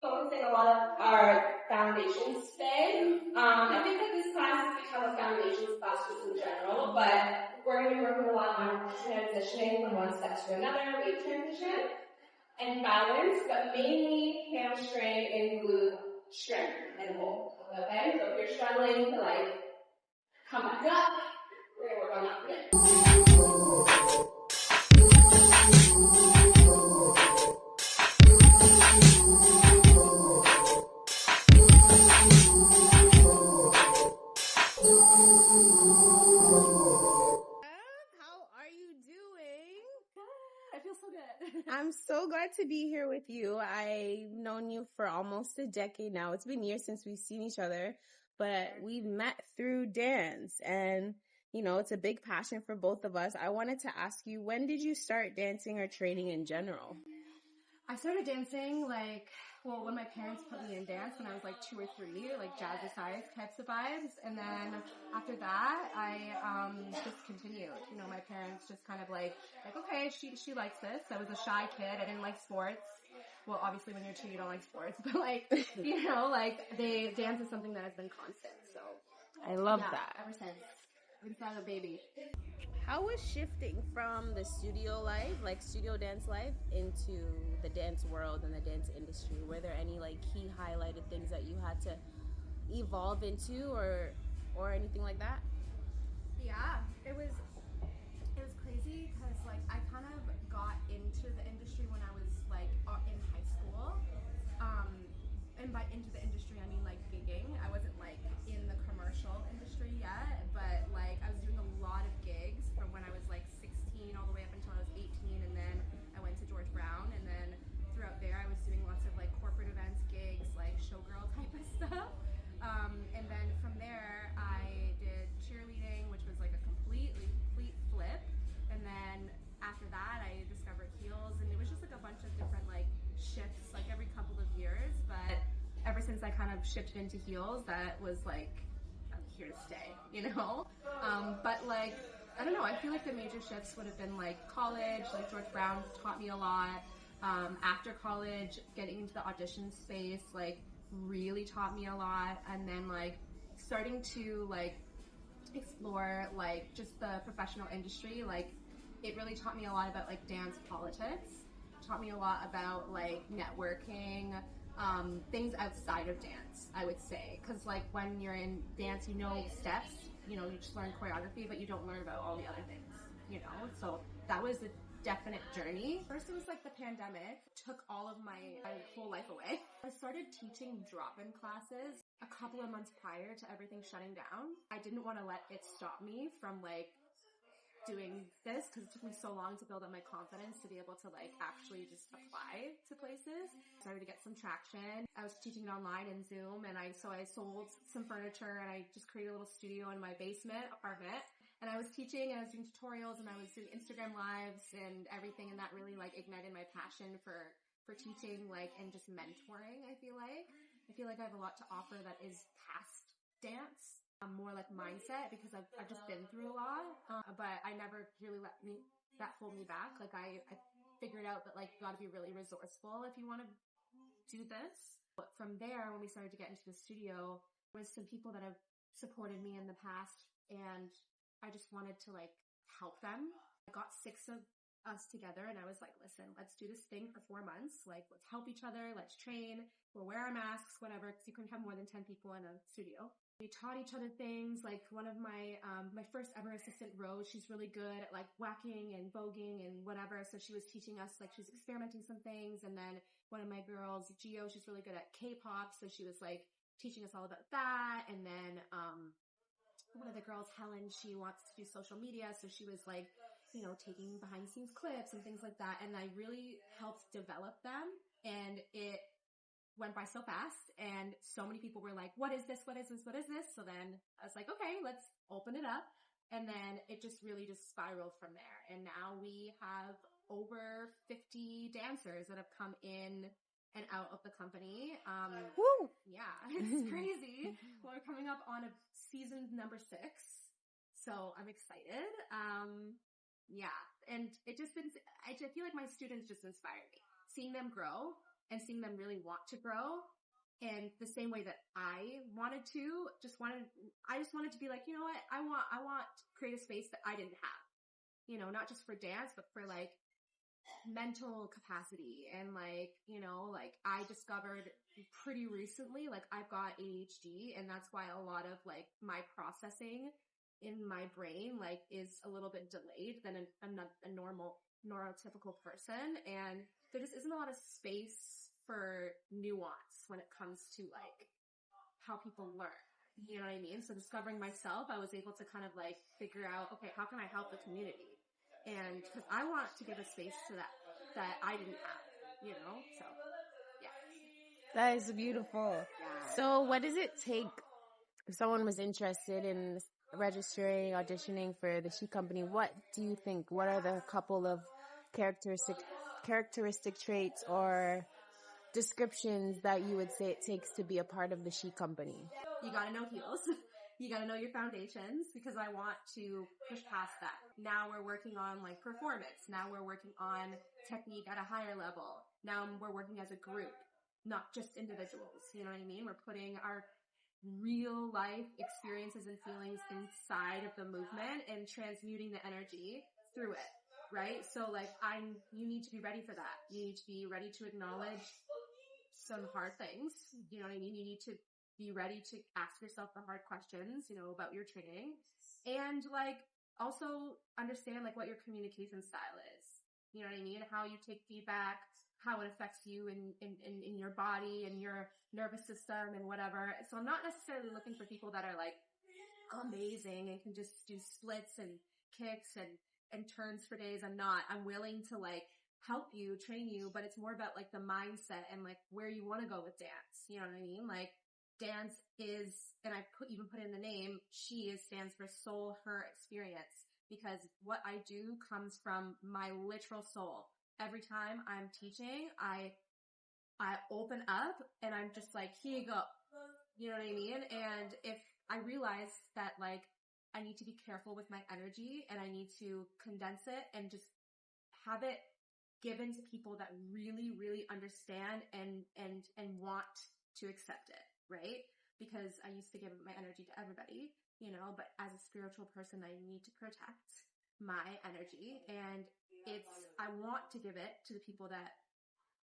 focusing a lot of our foundations today. I think that this class has become a foundations class just in general, but we're going to be working a lot on transitioning from one step to another, weight transition, and balance, but mainly hamstring and glute strength and hold. Okay? So if you're struggling to come back up, we're going to work on that today. I'm so glad to be here with you. I've known you for almost a decade now. It's been years since we've seen each other, but we've met through dance, and it's a big passion for both of us. I wanted to ask you, when did you start dancing or training in general? I started dancing when my parents put me in dance when I was 2 or 3, jazzercise types of vibes. And then after that, I just continued. My parents just kind of okay, she likes this. I was a shy kid. I didn't like sports. Well, obviously when you're 2, you don't like sports. But dance is something that has been constant. So I love that. Ever since. Since I was a baby. How was shifting from the studio life, studio dance life, into the dance world and the dance industry? Were there any key highlighted things that you had to evolve into or anything like that? Yeah, it was crazy because I kind of got into the industry when I was in high school. And by into the industry, I mean gigging. I wasn't in the commercial industry yet, but I was doing a lot of gigs from when I was 16 all the way up until I was 18, and then I went to George Brown, and then throughout there I was doing lots of corporate events, gigs, showgirl type of stuff. And then from there I did cheerleading, which was a complete flip. And then after that I discovered heels, and it was just a bunch of different shifts every couple of years. But ever since I kind of shifted into heels, that was I'm here to stay, but I don't know, I feel the major shifts would have been college, George Brown taught me a lot. After college, getting into the audition space really taught me a lot. And then starting to explore just the professional industry, it really taught me a lot about dance politics, taught me a lot about networking, things outside of dance, I would say, because when you're in dance, steps, you just learn choreography, but you don't learn about all the other things, so that was a definite journey. First, it was the pandemic took all of my whole life away. I started teaching drop-in classes a couple of months prior to everything shutting down. I didn't want to let it stop me from doing this, because it took me so long to build up my confidence to be able to actually just apply to places. Started to get some traction. I was teaching it online in Zoom, and I sold some furniture, and I just created a little studio in my apartment. And I was teaching, and I was doing tutorials, and I was doing Instagram lives and everything, and that really ignited my passion for teaching and just mentoring. I feel like I have a lot to offer that is past dance. More mindset, because I've just been through a lot, but I never really let that hold me back. I figured out that you gotta be really resourceful if you want to do this. But from there, when we started to get into the studio, there was some people that have supported me in the past, and I just wanted to help them. I got 6 of us together, and I was listen, let's do this thing for 4 months. Let's help each other. Let's train. We'll wear our masks, whatever, because you couldn't have more than 10 people in a studio. We taught each other things. One of my my first ever assistant, Rose, she's really good at whacking and voguing and whatever. So she was teaching us, she was experimenting some things. And then one of my girls, Gio, she's really good at K-pop. So she was teaching us all about that. And then one of the girls, Helen, she wants to do social media. So she was taking behind the scenes clips and things like that. And I really helped develop them. And it went by so fast, and so many people were what is this? What is this? What is this? So then I was okay, let's open it up. And then it just really spiraled from there. And now we have over 50 dancers that have come in and out of the company. Woo! Yeah, it's crazy. We're coming up on a season number 6. So I'm excited. Yeah. And it just been, I feel my students just inspire me. Seeing them grow and seeing them really want to grow. And the same way that I wanted to, I just wanted to be like, you know what, I want to create a space that I didn't have, you know, not just for dance, but for like mental capacity. And like, you know, like I discovered pretty recently, like I've got ADHD, and that's why a lot of like my processing in my brain like is a little bit delayed than a normal neurotypical person. And there just isn't a lot of space for nuance when it comes to like how people learn. You know what I mean? So discovering myself, I was able to kind of like figure out, okay, how can I help the community? And because I want to give a space to that I didn't have, you know? So, yeah. That is beautiful. Yeah. So what does it take if someone was interested in registering, auditioning for the She Company? What do you think? What are the couple of characteristic traits or descriptions that you would say it takes to be a part of the She Company? You gotta know heels. You gotta know your foundations, because I want to push past that. Now we're working on like performance. Now we're working on technique at a higher level. Now we're working as a group, not just individuals. You know what I mean? We're putting our real life experiences and feelings inside of the movement and transmuting the energy through it. Right? So like you need to be ready for that. You need to be ready to acknowledge some hard things. You know what I mean? You need to be ready to ask yourself the hard questions, you know, about your training, and like also understand like what your communication style is. You know what I mean? How you take feedback, how it affects you in your body and your nervous system and whatever. So I'm not necessarily looking for people that are like amazing and can just do splits and kicks and turns for days. I'm not. I'm willing to like help you, train you, but it's more about like the mindset and like where you want to go with dance. You know what I mean? Like dance is, and I even put in the name, stands for soul, her experience, because what I do comes from my literal soul. Every time I'm teaching, I open up and I'm just like, here you go. You know what I mean? And if I realize that like I need to be careful with my energy and I need to condense it and just have it given to people that really, really understand and want to accept it, right? Because I used to give my energy to everybody, you know, but as a spiritual person, I need to protect my energy, and I want to give it to the people that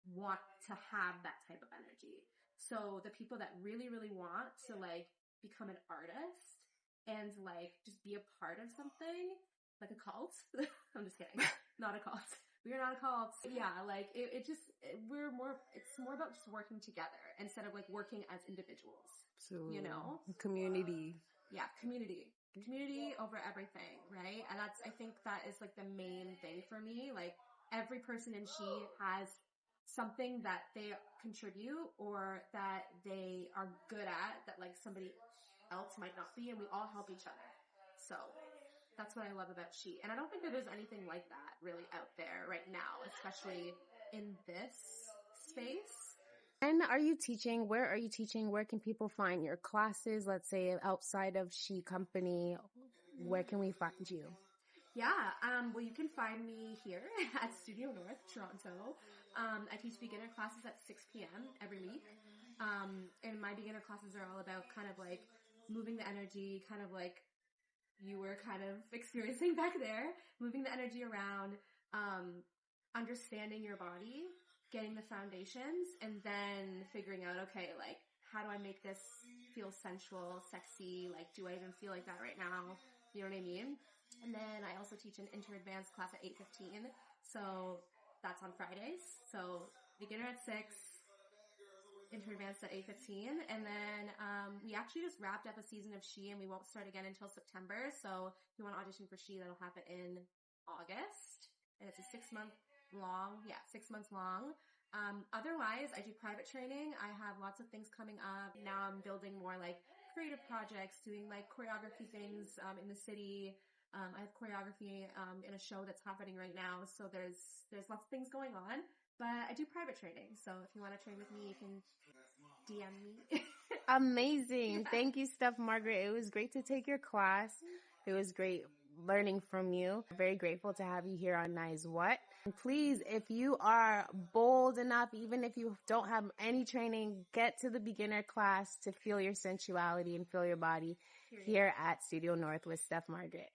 want to have that type of energy. So the people that really, really want to like become an artist and like just be a part of something, like a cult. I'm just kidding. Not a cult. We're not a cult. Yeah, like it's more about just working together instead of like working as individuals. So You know? community. Yeah, community. Community over everything, right? And I think that is like the main thing for me. Like every person in She has something that they contribute or that they are good at that like somebody else might not be, and we all help each other. So that's what I love about She. And I don't think that there's anything like that really out there right now, especially in this space. And are you teaching? Where are you teaching? Where can people find your classes? Let's say outside of She Company, where can we find you? Yeah, well, you can find me here at Studio North, Toronto. I teach beginner classes at 6 p.m. every week. And my beginner classes are all about kind of like moving the energy, kind of like you were kind of experiencing back there, moving the energy around, understanding your body, getting the foundations, and then figuring out, okay, like, how do I make this feel sensual, sexy? Like, do I even feel like that right now? You know what I mean? And then I also teach an inter-advanced class at 8:15. So that's on Fridays. So beginner at 6, inter-advanced at 8:15. And then we actually just wrapped up a season of She, and we won't start again until September. So if you want to audition for She, that'll happen in August. And it's a 6 months long. Otherwise, I do private training. I have lots of things coming up. Now I'm building more like creative projects, doing like choreography things in the city. I have choreography in a show that's happening right now. So there's lots of things going on. But I do private training. So if you want to train with me, you can DM me. Amazing. Thank you, Steph Margaret. It was great to take your class. It was great learning from you. Very grateful to have you here on Nize What. Please, if you are bold enough, even if you don't have any training, get to the beginner class to feel your sensuality and feel your body here at Studio North with Steph Margaret.